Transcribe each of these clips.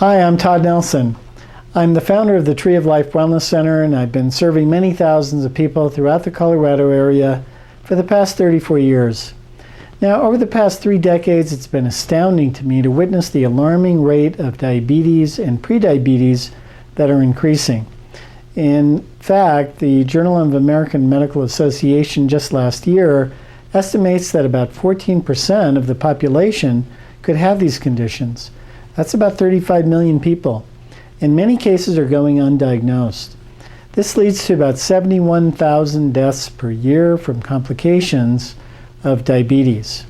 Hi, I'm Todd Nelson. I'm the founder of the Tree of Life Wellness Center, and I've been serving many thousands of people throughout the Colorado area for the past 34 years. Now, over the past 3 decades, it's been astounding to me to witness the alarming rate of diabetes and prediabetes that are increasing. In fact, the Journal of American Medical Association just last year estimates that about 14% of the population could have these conditions. That's about 35 million people. In many cases are going undiagnosed. This leads to about 71,000 deaths per year from complications of diabetes.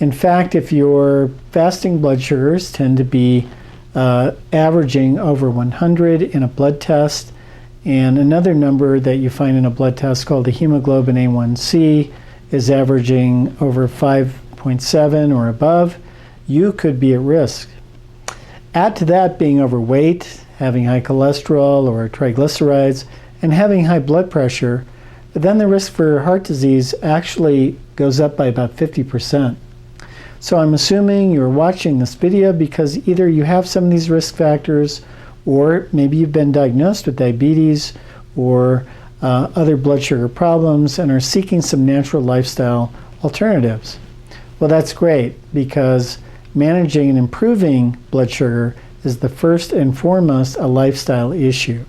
In fact, if your fasting blood sugars tend to be averaging over 100 in a blood test, and another number that you find in a blood test called the hemoglobin A1C is averaging over 5.7 or above, you could be at risk. Add to that being overweight, having high cholesterol or triglycerides, and having high blood pressure, then the risk for heart disease actually goes up by about 50%. So I'm assuming you're watching this video because either you have some of these risk factors, or maybe you've been diagnosed with diabetes or other blood sugar problems and are seeking some natural lifestyle alternatives. Well, that's great, because managing and improving blood sugar is the first and foremost a lifestyle issue.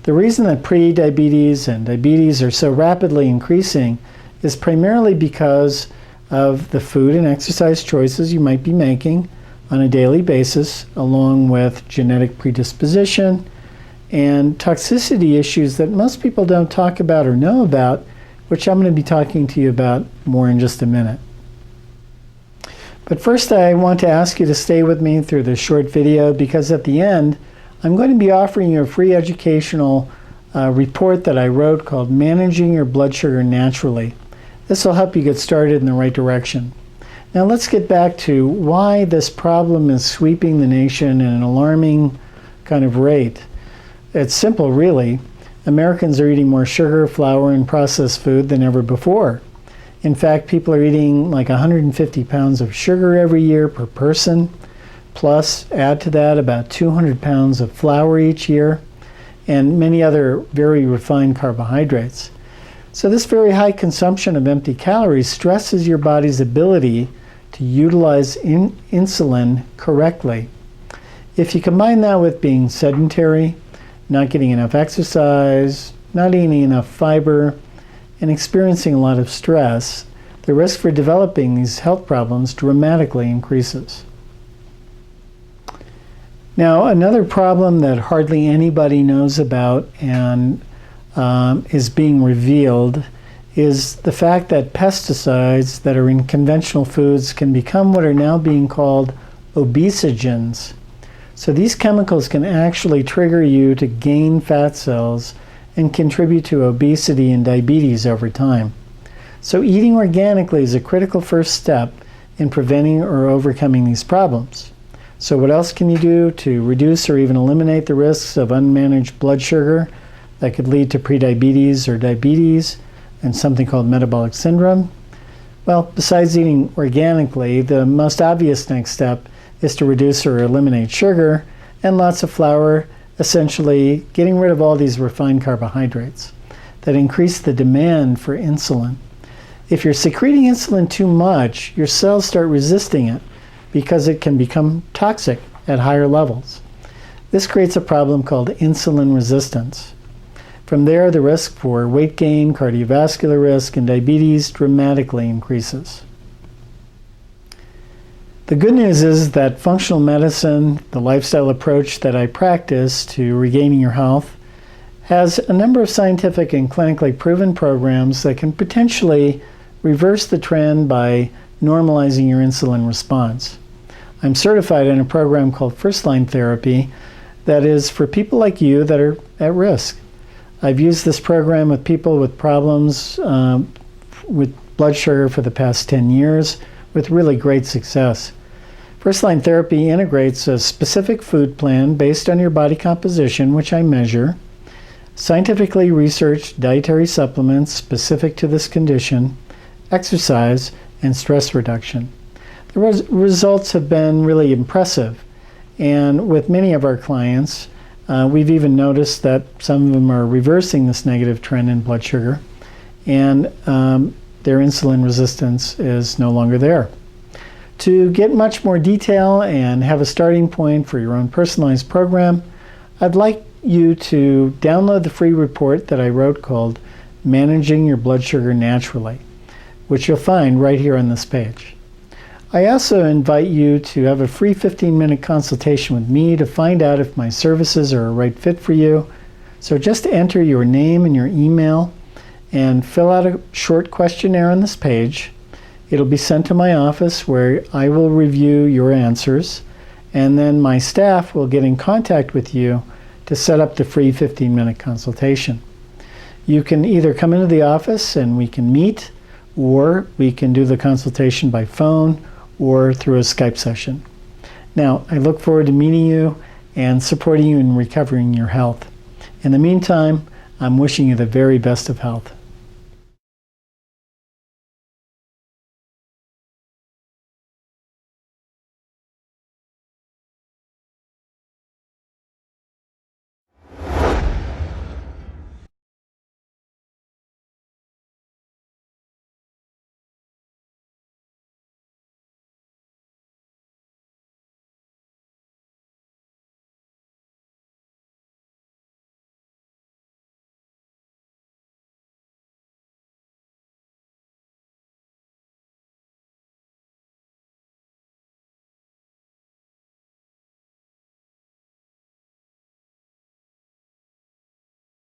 The reason that pre-diabetes and diabetes are so rapidly increasing is primarily because of the food and exercise choices you might be making on a daily basis, along with genetic predisposition and toxicity issues that most people don't talk about or know about, which I'm going to be talking to you about more in just a minute. But first, I want to ask you to stay with me through this short video, because at the end, I'm going to be offering you a free educational report that I wrote called Managing Your Blood Sugar Naturally. This will help you get started in the right direction. Now let's get back to why this problem is sweeping the nation at an alarming kind of rate. It's simple, really. Americans are eating more sugar, flour, and processed food than ever before. In fact, people are eating like 150 pounds of sugar every year per person, plus add to that about 200 pounds of flour each year, and many other very refined carbohydrates. So this very high consumption of empty calories stresses your body's ability to utilize insulin correctly. If you combine that with being sedentary, not getting enough exercise, not eating enough fiber, and experiencing a lot of stress, the risk for developing these health problems dramatically increases. Now, another problem that hardly anybody knows about and is being revealed is the fact that pesticides that are in conventional foods can become what are now being called obesogens. So these chemicals can actually trigger you to gain fat cells and contribute to obesity and diabetes over time. So eating organically is a critical first step in preventing or overcoming these problems. So what else can you do to reduce or even eliminate the risks of unmanaged blood sugar that could lead to prediabetes or diabetes and something called metabolic syndrome? Well, besides eating organically, the most obvious next step is to reduce or eliminate sugar and lots of flour, essentially getting rid of all these refined carbohydrates that increase the demand for insulin. If you're secreting insulin too much, your cells start resisting it because it can become toxic at higher levels. This creates a problem called insulin resistance. From there, the risk for weight gain, cardiovascular risk, and diabetes dramatically increases. The good news is that functional medicine, the lifestyle approach that I practice to regaining your health, has a number of scientific and clinically proven programs that can potentially reverse the trend by normalizing your insulin response. I'm certified in a program called First Line Therapy that is for people like you that are at risk. I've used this program with people with problems with blood sugar for the past 10 years with really great success. First Line Therapy integrates a specific food plan based on your body composition, which I measure, scientifically researched dietary supplements specific to this condition, exercise, and stress reduction. The results have been really impressive, And with many of our clients, we've even noticed that some of them are reversing this negative trend in blood sugar, and their insulin resistance is no longer there. To get much more detail and have a starting point for your own personalized program, I'd like you to download the free report that I wrote called Managing Your Blood Sugar Naturally, which you'll find right here on this page. I also invite you to have a free 15-minute consultation with me to find out if my services are a right fit for you. So just enter your name and your email and fill out a short questionnaire on this page. It'll be sent to my office where I will review your answers, and then my staff will get in contact with you to set up the free 15-minute consultation. You can either come into the office and we can meet, or we can do the consultation by phone or through a Skype session. Now, I look forward to meeting you and supporting you in recovering your health. In the meantime, I'm wishing you the very best of health.